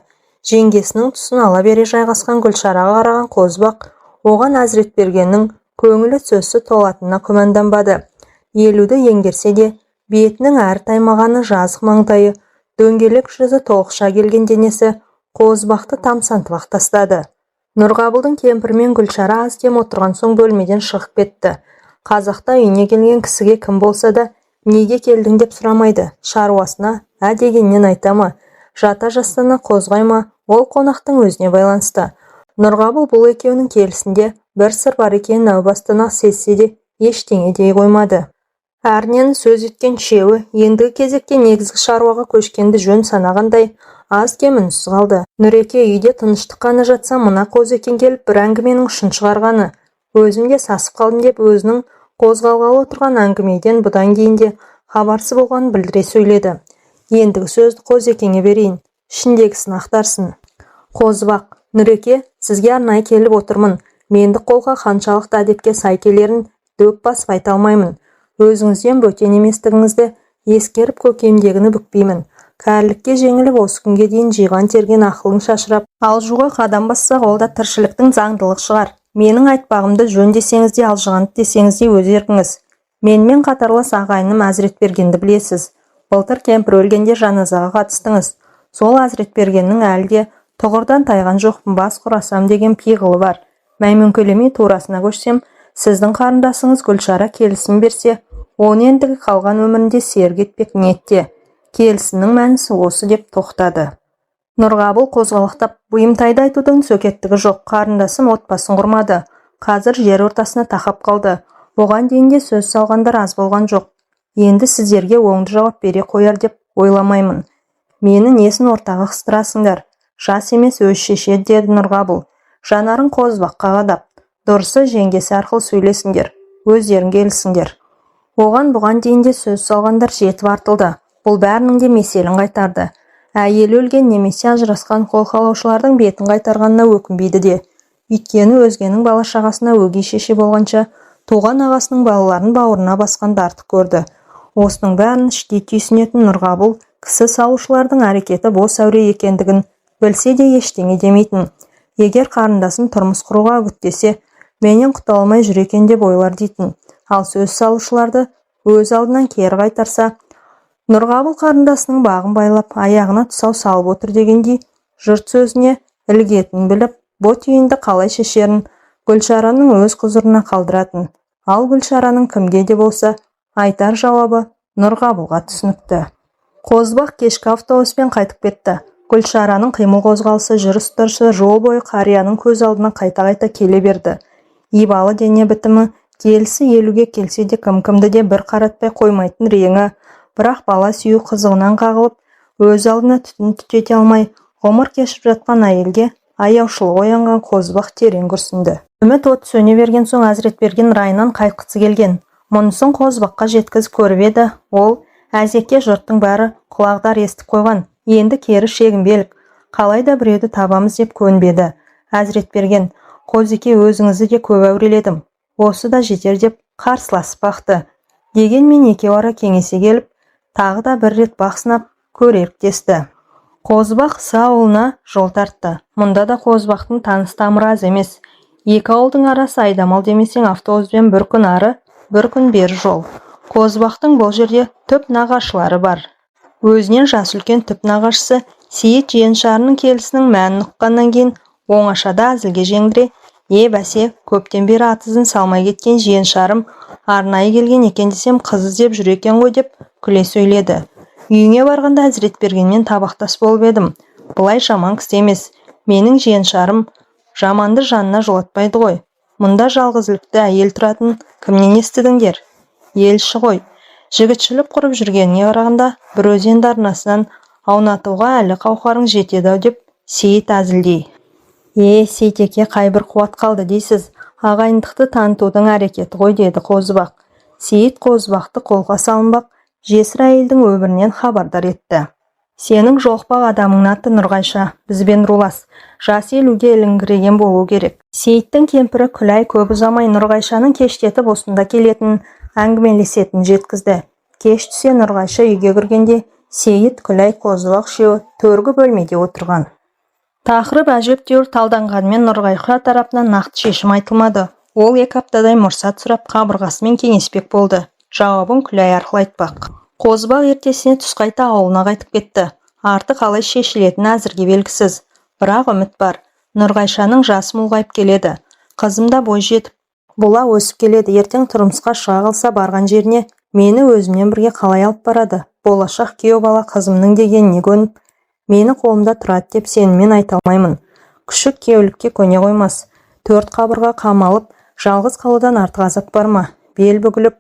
Жеңгесінің тұсын ала бере жайғасқан Гүлшараға қараған Қозбақ, оған Әзіретбергеннің көңілі сөзсі толатынына күмәнданбады. Елуді еңгерсе де, бетінің әр таймағаны жазық маңдайы, дөңгелек жүзі толықша келген денесі Қозбақты тамсантып тастады. Нұрғабылдың кемпірмен Гүлшара аз дем отырған соң бөлмеден шығып кетті. Қазақта үйіне келген кісіге кім болса да, неге келдің деп сұрамайды. Шаруасына ә дегеннен айтама, жата жастана қозғайма, ол қонақтың өзіне байланысты. Нұрғабыл бұл екеуінің келісінде бір сыр бар екенін әу бастан-ақ сезсе де ештеңе дей қоймады. Әрінен сөз еткен үшеуі ендігі кезекте негізгі шаруаға көшкенді жөн санағандай аз кем үнсіз қалды. Нұреке үйде тыныштық қана жатса, мына Қозыкең келіп бір әңгіменің ұшын шығарғаны. Өзім де сасып қалдым деп өзінің қозғалғалы отырған әңгімеден бұдан кейін де хабарсыз болғанын білдіре сөйледі. Ендігі сөзді Қозыкеңе берейін, ішіндегісін ақтарсын. Қозбақ: Нұреке, сізге арнайы келіп отырмын. Мендік қолға қаншалықты әдепке сай келерін дөп басып айта алмаймын. Өзіңізден бөтен еместігіңізді ескеріп көкемдегіні бүкпеймін. Кәрілікке жеңіліп осы күнге дейін жиған терген ақылың шашырап, алжуға қадам бассақ, ол да тіршіліктің заңдылығы шығар. Менің айтпағымды жөн десеңіз де, алжығанды десеңіз де өз еркіңіз. Менімен қатарлас ағайыным Әзіретбергенді білесіз. Былтыр кемпір өлгенде жаназаға қатыстыңыз. Сол Әзіретбергеннің әлі де тұғырдан тайған жоқпын, бас құрасам деген пиғылы бар. Мәймөңкелемей турасына көшсем, сіздің қарындасыңыз Гүлшара келісім берсе, оны ендігі қалған өмірінде серік етпек ниетте. Келісінің мәнісі осы деп тоқтады. Нұрғабыл қозғалақтап, бұйымтайды айтудың сөкеттігі жоқ, қарындасым отбасын құрмады. Қазір жер ортасына тақап қалды. Оған дейінде сөз салғандар аз болған жоқ. Енді сіздерге оңды жауап бере қояр деп ойламаймын. Мені несін ортаға қыстырасыңдар? Жас емес өз шешеді, деді Нұрғабыл. Жанарын Қозбаққа қадап, дұрысы жеңгесі арқылы сөйлесіңдер, өздерің келісіңдер. Оған бұған дейінде сөз салғандар жетіп артылды. Бұл бәрінің де меселін қайтарды. Әйелі өлген немесе ажырасқан қол қалаушылардың бетін қайтарғанына өкінбейді де. Өйткені өзгенің бала шағасына өгей шеше болғанша, туған ағасының балаларын бауырына басқанды артық көрді. Осының бәрін іштей түйсінетін Нұрғабыл кісі салушылардың әрекеті бос әуре екендігін білсе де ештеңе демейтін. Егер қарындасым тұрмыс құруға үгіттесе, менен құта алмай жүр екен деп ойлар дейтін. Ал сөз салушыларды өз алдынан кері қайтарса, Нұрғабыл қарындасының бағын байлап, аяғына тұсау салып отыр дегендей, жұрт сөзіне ілгетін біліп, бұ түйінді қалай шешерін Гүлшараның өз құзырына қалдыратын. Ал Гүлшараның кімге де болса айтар жауабы Нұрғабылға түсінікті. Қозбақ кешкі автобуспен қайтып кетті. Гүлшараның қимыл қозғалысы, жүріс-тұрысы жол бойы қарияның көз алдына қайта-қайта келе берді. Ибалы дене бітімі, келісі елуге келсе де кім-кімді де бір қаратпай қоймайтын реңі, бірақ бала сүю қызығынан қағылып, өз алдына түтін түтете алмай, ғұмыр кешіп жатқан әйелге аяушылық оянған Қозбақ терең күрсінді. Үміт от сөне берген соң Әзіретберген райынан қайтқысы келген. Мұнысын Қозбаққа жеткізіп көріп еді, ол әзекке жұрттың бәрі құлағдар естіп қойған. Енді кері шегінбелік, қалайда біреуді табамыз деп көнбеді. Әзіретберген: Қозыке, өзіңізді де көп әуреледім. Осы да жетер деп қарсыласып бақты. Дегенмен екеуі ара кеңесе келіп, тағы да бір рет бақ сынап көрерік десті. Қозбақ ауылына жол тартты. Мұнда да Қозбақтың таныс тамыры аз емес. Екі ауылдың арасы айдамал демесең автобуспен бір күн ары, бір күн бері жол. Қозбақтың бұл жерде түп нағашылары бар. Өзінен жас үлкен түп нағашысы Сейіт жиеншарының келісінің мәнін ұққаннан кейін оңашада әзілге жеңдіре, бәсе, көптен бері атызын салмай кеткен жиеншарым арнайы келген екен десем, қыз іздеп жүр екен ғой деп күле сөйледі. Үйіңе барғанда Әзіретбергенмен табақтас болып едім. Бұлай жаман кісі емес. Менің жиеншарым жаманды жанына жолатпайды ғой. Мұнда жалғызілікті әйел тұратын кімнен естідіңдер? Елші ғой. Жігітшілік құрып жүргеніне қарағанда бір өзен арнасынан аунатуға әлі қауқарың жетеді-ау деп Сейіт әзілдей. Сейтеке қай бір қуат қалды дейсіз, ағайындықты танытудың әрекеті ғой, деді Қозбақ. Сейіт Қозыбақты қолға салынбақ жесір әйелдің өмірінен хабардар етті. Сенің жоқпақ адамың аты Нұрғайша, бізбен рулас, жас елуге ілінгіреген болу керек. Сейіттің кемпірі Күләй көп ұзамай Нұрғайшаның кештетіп осында келетінін әңгімелесетінін жеткізді. Кеш түсе Нұрғайша үйге кіргенде Сейіт, Күләй, Қозыбақ үшеуі төргі бөлмеде отырған. Тақырып әжептәуір талданғанмен Нұрғайша тарапынан нақты шешім айтылмады. Ол 2 аптадай мұрсат сұрап қабырғасымен кеңеспек болды. Жауабын Күләй арқылы айтпақ. Қозыбақ ертесіне түс қайта ауылына қайтып кетті. Арты қалай шешілетіні әзірге белгісіз. Бірақ үміт бар. Нұрғайшаның жасы ұлғайып келеді. Қызым да бой жетіп, бола өсіп келеді. Ертең тұрмысқа шыға қалса барған жеріне мені өзіммен бірге қалай алып барады. Болашақ күйеу бала қызымның дегеніне көніп, мені қолымда тұрады деп сенімен айта алмаймын. Күшік күйеулікке көне қоймас. 4 қабырға қамалып, жалғыз қалудан артық азап бар ма? Бел бүгіліп,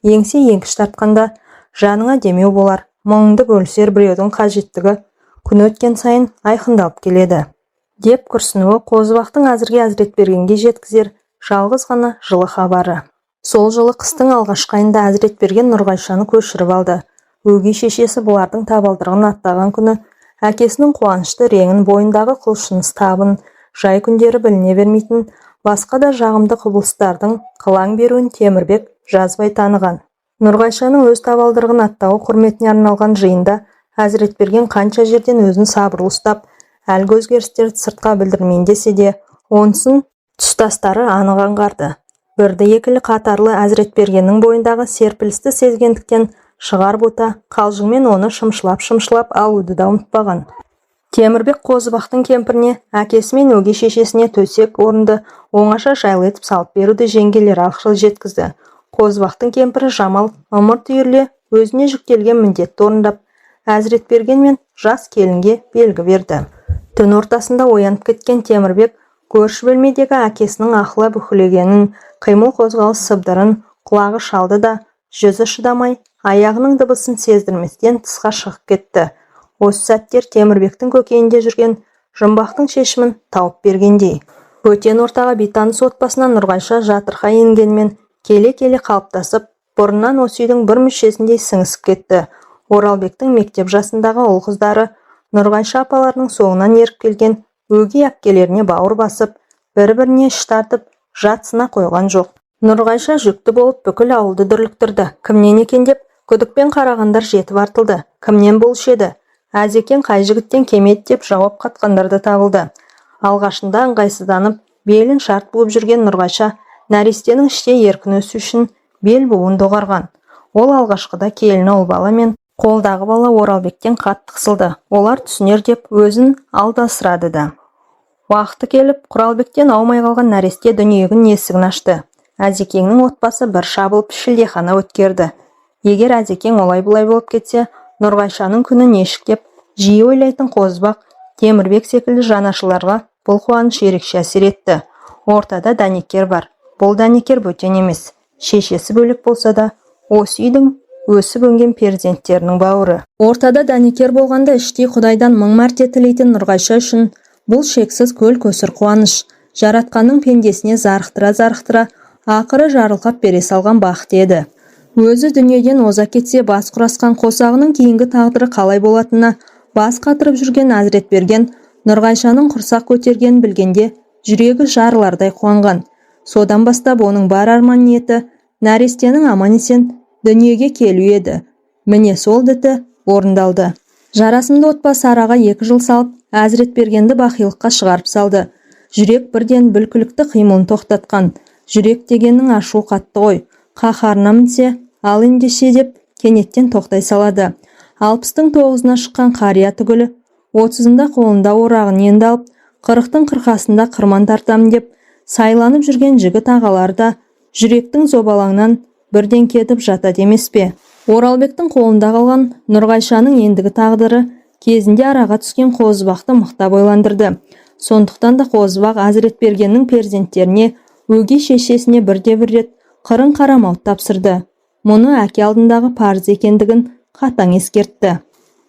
еңсе еңкіш тартқанда жаныңа демеу болар. Мұңыңды бөлісер біреудің қажеттігі күн өткен сайын айқындалып келеді. Деп күрсінуі Қозыбақтың әзірге Әзіретбергенге жеткізер жалғыз ғана жылы хабары. Сол жылы қыстың алғашқы айында Әзіретберген Нұрғайшаны көшіріп алды. Өгей шешесі бұлардың табалдырығын аттаған күні әкесінің қуанышты реңін, бойындағы құлшыныс табын, жай күндері біліне бермейтін басқа да жағымды құбылыстардың қылаң беруін Темірбек жазбай таныған. Нұрғайшаның өз табалдырығын аттауы құрметіне арналған жиында Әзіретберген қанша жерден өзін сабырлы ұстап, әлгі өзгерістерді сыртқа білдірмейін десе де, онысын тұстастары анық аңғарды. Бірді-екілі қатарлы Әзіретбергеннің бойындағы серпілісті сезгендіктен шығар бота қалжыңмен оны шымшылап алуды да ұмытпаған. Темірбек Қозыбақтың кемпіріне, әкесі мен өгей шешесіне төсек орынды оңаша жайлы етіп салып беруді жеңгелері ақшыл жеткізді. Қозыбақтың кемпірі Жамал ымырт үйірле өзіне жүктелген міндетті орындап, Әзіретберген мен жас келінге белгі берді. Түн ортасында оянып кеткен Темірбек көрші бөлмедегі әкесінің ақыла бүхілегенін, қимыл қозғалыс сыбдырын құлағы шалды да, жүзі шыдамай, аяғының дыбысын сездірместен тысқа шығып кетті. Осы сәттер Темірбектің көкейінде жүрген жұмбақтың шешімін тауып бергендей. Бөтен ортаға бейтаныс отбасынан Нұрғайша жатырқай енгенмен келе-келе қалыптасып, бұрыннан осы үйдің бір мүшесіндей сіңісіп кетті. Оралбектің мектеп жасындағы ұл қыздары Нұрғайша апаларының соңынан еріп келген өгей әпкелеріне бауыр басып, бір-біріне іш тартып, жатсына қойған жоқ. Нұрғайша жүкті болып бүкіл ауылды дүрліктірді. Кімнен екен деп күдікпен қарағандар жетіп артылды. Кімнен болушы еді? Әзекең қай жігіттен кемеді деп жауап қатқандар да табылды. Алғашында ыңғайсызданып, белін шарт буып жүрген Нұрғайша нәрестенің іште еркін өсу үшін бел буын доғарған. Ол алғашқыда келіні ұл бала мен қолдағы бала Оралбектен қатты қысылды. Олар түсінер деп өзін алдасырады да. Уақыты келіп, Құралбектен аумай қалған нәресте дүниенің есігін ашты. Әзекеңнің отбасы бір шабылып шілдехана өткерді. Егер Әзекең олай-бұлай болып кетсе, Нұрғайшаның күні нешік деп жиі ойлайтын Қозыбақ, Темірбек секілді жанашыларға бұл қуаныш ерекше әсер етті. Ортада дәнекер бар. Бұл дәнекер бөтен емес. Шешесі бөлек болса да, осы үйдің өсіп өнген перзенттерінің бауыры. Ортада дәнекер болғанда іштей Құдайдан мың мәрте тілейтін Нұрғайша үшін бұл шексіз көл көсір қуаныш. Жаратқанның пендесіне зарықтыра, ақыры жарылқап бере салған бақыт еді. Өзі дүниеден оза кетсе, бас құрасқан қосағының кейінгі тағдыры қалай болатынына бас қатырып жүрген Әзіретберген Нұрғайшаның құрсақ көтергенін білгенде жүрегі жарылардай қуанған. Содан бастап оның бар арман ниеті нәрестенің аман есен дүниеге келу еді. Міне сол діті орындалды. Жарасымды отбасы араға 2 жыл салып, Әзіретбергенді бақилыққа шығарып салды. Жүрек бірден бүлкілікті қимылын тоқтатқан. Жүрек дегеннің ашу қатты ғой. Қаһарына мінсе, ал ендеше деп кенеттен тоқтай салады. 60-тың 9-ына шыққан қария түгілі, 30-ында қолында орағын енді алып, 40-тың қырқасында қырман тартам деп сайланып жүрген жігіт ағалар да жүректің зобалаңнан бірден кетіп жатады емес пе? Оралбектің қолында қалған Нұрғайшаның ендігі тағдыры кезінде араға түскен Қозыбақты мықтап ойландырды. Сондықтан да Қозыбақ Әзіретбергеннің перзенттеріне, өгей шешесіне бірде-бір рет қырын қарамауды тапсырды. Мұны әке алдындағы парыз екендігін қатаң ескертті.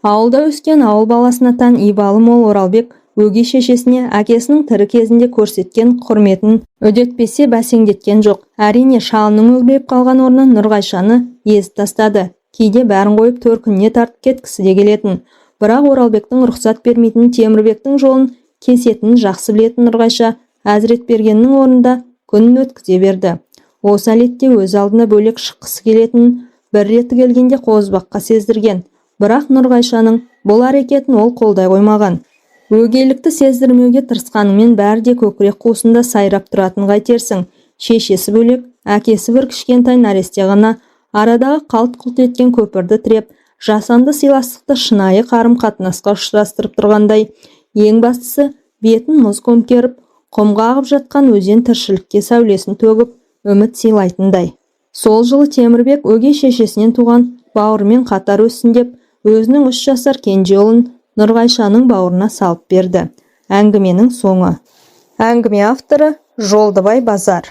Ауылда өскен ауыл баласына тән ибалы мол Оралбек өгей шешесіне әкесінің тірі кезінде көрсеткен құрметін үдетпесе бәсеңдеткен жоқ. Әрине, шалының өгейіп қалған орнын Нұрғайшаны езіп тастады. Кейде бәрін қойып төркініне тартып кеткісі де келетін. Бірақ Оралбектің рұқсат бермейтін, Темірбектің жолын кесетінін жақсы білетін Нұрғайша Әзіретбергеннің орнында күнін өткізе берді. Осы әлетте өз алдына бөлек шыққысы келетінін бір реті келгенде Қозыбаққа сездірген. Бірақ Нұрғайшаның бұл әрекетін ол қолдай қоймаған. Өгейлікті сездірмеуге тырысқанымен бәрі де көкірек қуысында сайрап тұратын қайтерсің. Шешесі бөлек, әкесі бір кішкентай нәресте ғана, арадағы қалт-құлт еткен көпірді тіреп, жасанды сыйластықты шынайы қарым-қатынасқа ұштастырып тұрғандай. Ең бастысы, бетін мұз көмкеріп, құмға ағып жатқан өзен тіршілікке сәулесін төгіп, үміт сыйлайтындай. Сол жылы Темірбек өгей шешесінен туған бауырымен қатар өссін деп, өзінің 3 жасар кенже ұлын Нұрғайшаның бауырына салып берді. Әңгіменің соңы. Әңгіме авторы Жолдыбай Базар.